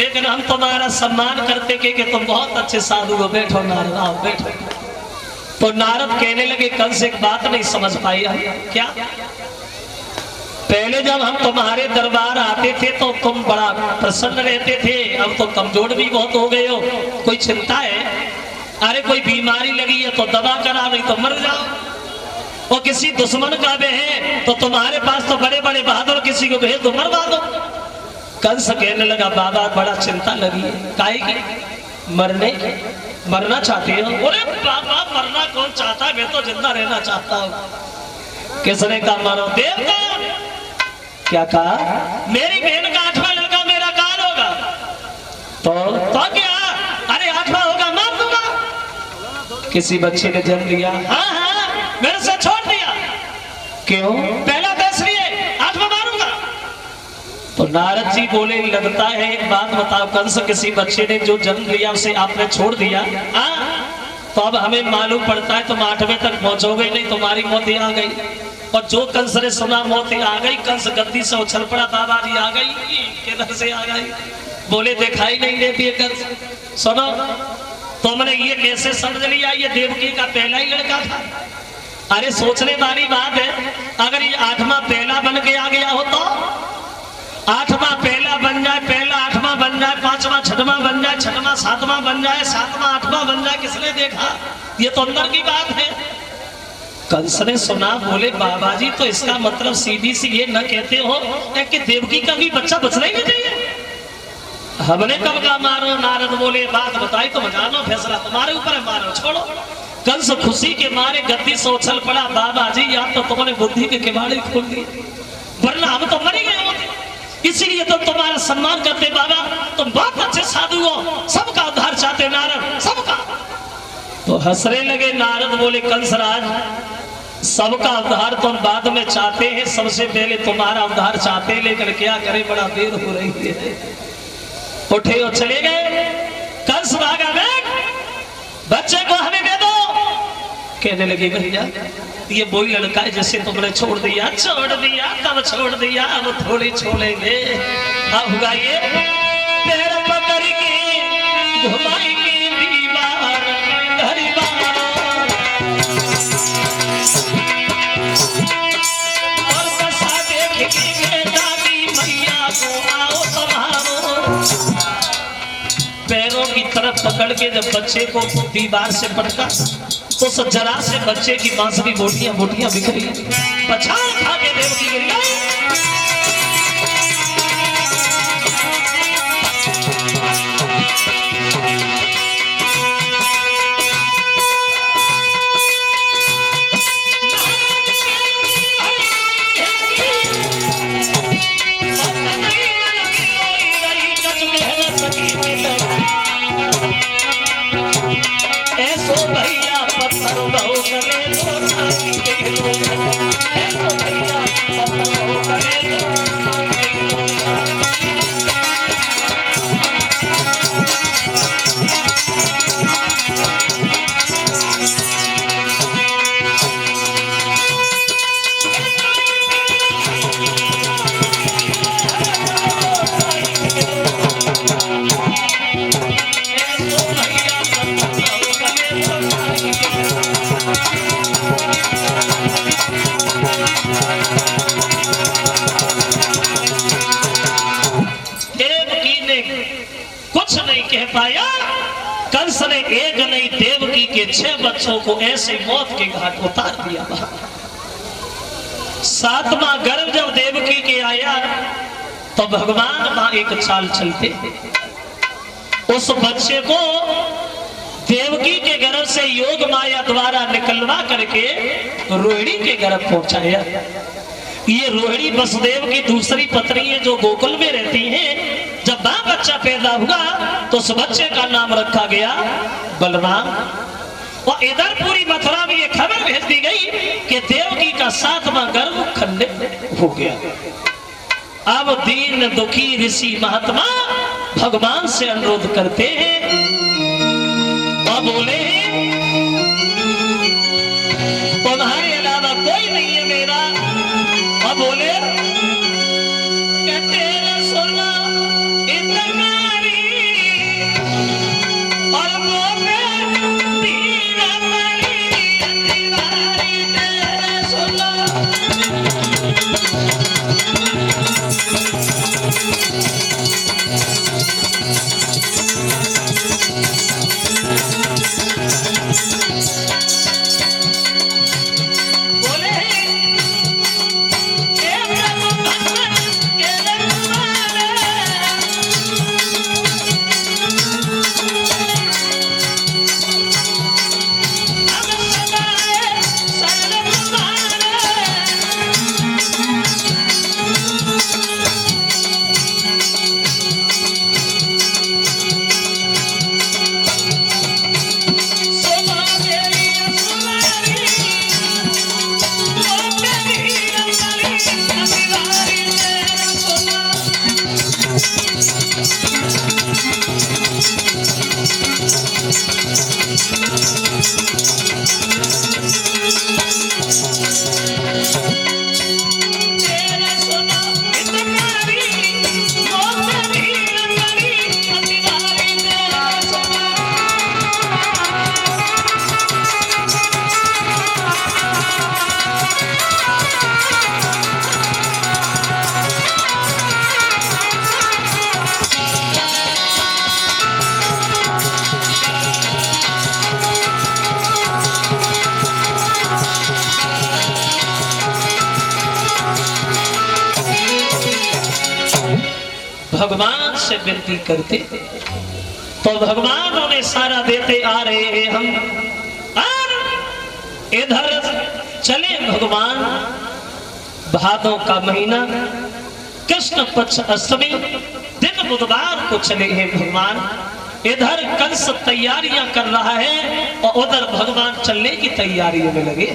लेकिन हम तुम्हारा सम्मान करते कि तुम बहुत अच्छे साधु हो, बैठो नारद, आओ बैठो। तो नारद कहने लगे कंस एक बात नहीं समझ पाई। क्या? पहले जब हम तुम्हारे दरबार आते थे तो तुम बड़ा प्रसन्न रहते थे, अब तो कमजोर भी बहुत हो गए हो, कोई चिंता है? अरे कोई बीमारी लगी है तो दवा करा, नहीं तो मर जाओ। और किसी दुश्मन का भी है तो तुम्हारे पास तो बड़े बड़े बहादुर, किसी को भेज दो मरवा दो। कंस कहने लगा बाबा बड़ा चिंता लगी है। काहे की? मरने की? मरना चाहते हो? अरे बाबा मरना कौन चाहता है, मैं तो जिंदा रहना चाहता हूँ। किसने कहा मरो? देवता। क्या कहा? मेरी बहन का 8वां लड़का मेरा काल होगा। तो क्या? अरे 8वां होगा मार दूंगा। किसी बच्चे ने जन्म लिया, हाँ मेरे से छोड़ दिया, क्यों? पहला दस लिए 8वां मारूंगा। तो नारद जी बोले लगता है एक बात बताओ कंस, किसी बच्चे ने जो जन्म लिया उसे आपने छोड़ दिया? हाँ। तो अब हमें मालूम पड़ता है तुम 8वें तक पहुंचोगे नहीं, तुम्हारी मौत ही आ गई। और जो कंस ने सुना मौत ही आ गई, कंस गद्दी से उछल पड़ा, बाबा जी आ गई, किधर से आ गई? बोले दिखाई नहीं देती है कंस। सुनो तुमने ये कैसे समझ लिया ये देवकी का पहला ही लड़का था? अरे सोचने वाली बात है, अगर ये 8वां पहला बन के आ गया हो तो 8वां पहला बन जाए, पहला 8वां बन जाए, 5वां 6वां बन जाए, 6वां 7वां बन जाए, 7वां 8वां बन जाए, किसने देखा? ये तो अंदर की बात है। कंस ने सुना, बोले बाबा जी तो इसका मतलब सीधी सी ये न कहते हो कि देवकी का भी बच्चा बचना ही नहीं चाहिए? हमने कब का मारो? नारद बोले बात बताई तो जानो, फैसला तुम्हारे ऊपर है, मारो छोड़ो। कंस खुशी के मारे गद्दी से उछल पड़ा, बाबा जी आप तो तुमने बुद्धि के किवाड़े खोल दिए, वरना हम तो मर ही गए होते। इसीलिए तो तुम्हारा सम्मान करते बाबा, तुम बहुत अच्छे साधु हो, सबका उद्धार चाहते नारद, सबका। तो हंसने लगे नारद, बोले कंसराज सबका उद्धार तुम बाद में चाहते हैं, सबसे पहले तुम्हारा उद्धार चाहते, लेकिन क्या करे बड़ा देर हो रही है। उठे और चले गए। कंस भागा, बच्चे को हमें दे दो। कहने लगे भैया ये वही लड़का है जिसे तुमने छोड़ दिया, तब छोड़ दिया, अब थोड़ी छोड़ेंगे। अब हुआ ये पैर पकड़ के घुमाएंगे दीवार हरिवार, और बसा देखेंगे दादी मैया को आओ तुम्हारो। पैरों की तरफ पकड़ के जब बच्चे को दीवार से पटका तो जरा से बच्चे की बांस की बोटियां बोटियां बिखरी, पछाड़ खा के देवकी गिर गई। ऐसो भैया पत्थर बहु करे कुछ नहीं कह पाया। कंस ने एक नहीं देवकी के 6 बच्चों को ऐसे मौत के घाट उतार दिया। 7वां गर्भ जब देवकी के आया तो भगवान मां एक चाल चलते, उस बच्चे को देवकी के गर्भ से योग माया द्वारा निकलवा करके रोहिणी के गर्भ पहुंचाया। ये रोहिणी वसुदेव की दूसरी पत्नी है जो गोकुल में रहती है। जब वह बच्चा पैदा हुआ तो उस बच्चे का नाम रखा गया बलराम। और इधर पूरी मथुरा में ये खबर भेज दी गई कि देवकी का 7वां गर्भ खंडित हो गया। अब दीन दुखी ऋषि महात्मा भगवान से अनुरोध करते हैं और बोले तुम्हारे अलावा कोई नहीं है मेरा। और बोले तेरे सुना इतनारी और मोके पीर मणि तिवारी तेरे सुना। भगवान से विनती करते तो भगवान उन्हें सारा देते आ रहे हैं हम। और इधर चले भगवान, भादों का महीना, कृष्ण पक्ष अष्टमी, दिन बुधवार को चले हैं भगवान। इधर कंस तैयारियां कर रहा है और उधर भगवान चलने की तैयारियों में लगे।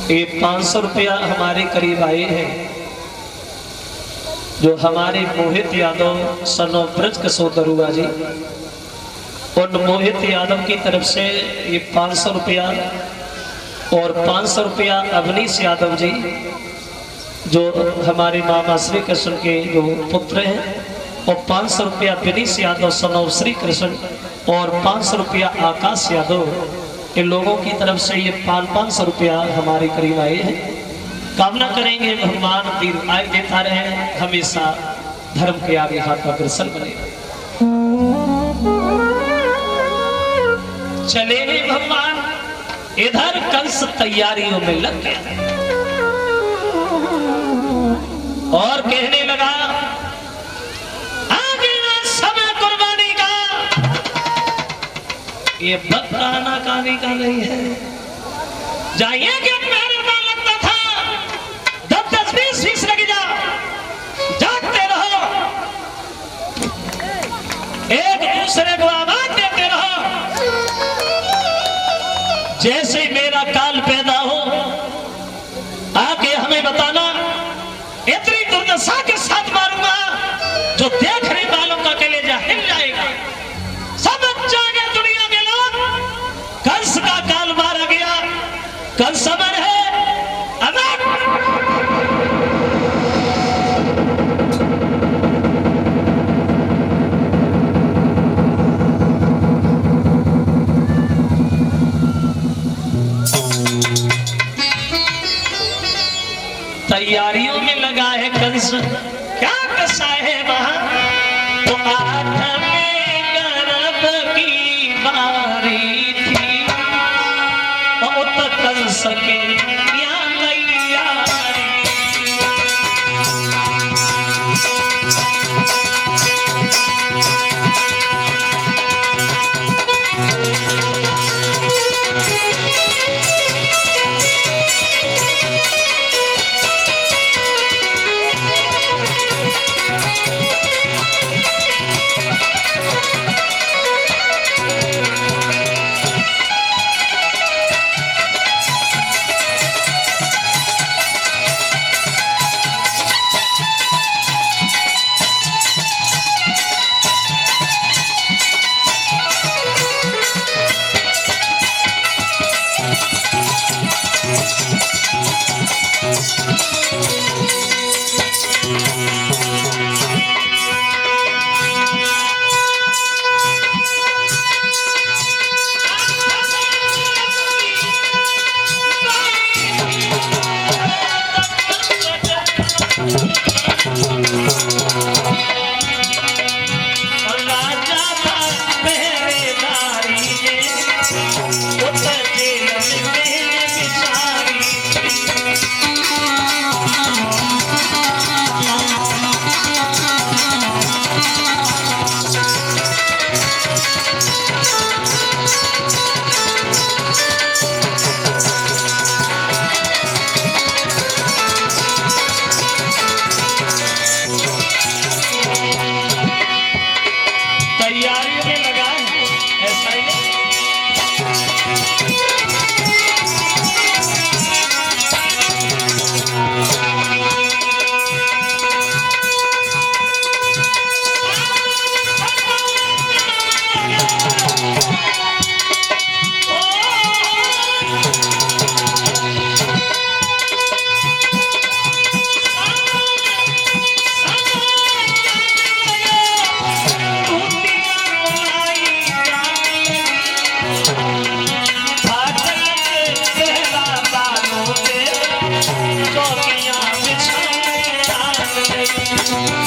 ये 500 रुपया हमारे करीब आए हैं, जो हमारे मोहित यादव सनो ब्रज कसोदरुआ जी, उन मोहित यादव की तरफ से ये 500 रुपया और 500 रुपया अवनीश यादव जी, जो हमारे मामा श्री कृष्ण के जो पुत्र हैं, और 500 रुपया विनीश यादव सनो श्री कृष्ण, और 500 रुपया आकाश यादव, इन लोगों की तरफ से ये 500 रुपया हमारे करीब आए हैं। कामना करेंगे भगवान दीर्घ आयु देता रहे, हमेशा धर्म के आगे हाथ अग्रसर बने। चले ही भगवान, इधर कंस तैयारियों में लग गया और कहने लगा समय कुर्बानी का, ये वक्त आना कानी का नहीं है। जाइए कि मेरे को लगता था 10-20 लगी जा, जागते रहो, एक दूसरे को आवाज देते रहो। जैसे ही मेरा काल पैदा हो आके हमें बताना, इतनी दुर्दशा के साथ मारूंगा जो देखने वालों का कलेजा हिल जाएगा। सब जागे दुनिया के लोग, कंस का काल मारा गया, कंस अमर है, अमर। तैयारियों में लगा है कंस, क्या कसा है वहां, तो आठ में गर्भ की बारी थी और तो कंस के यहाँ है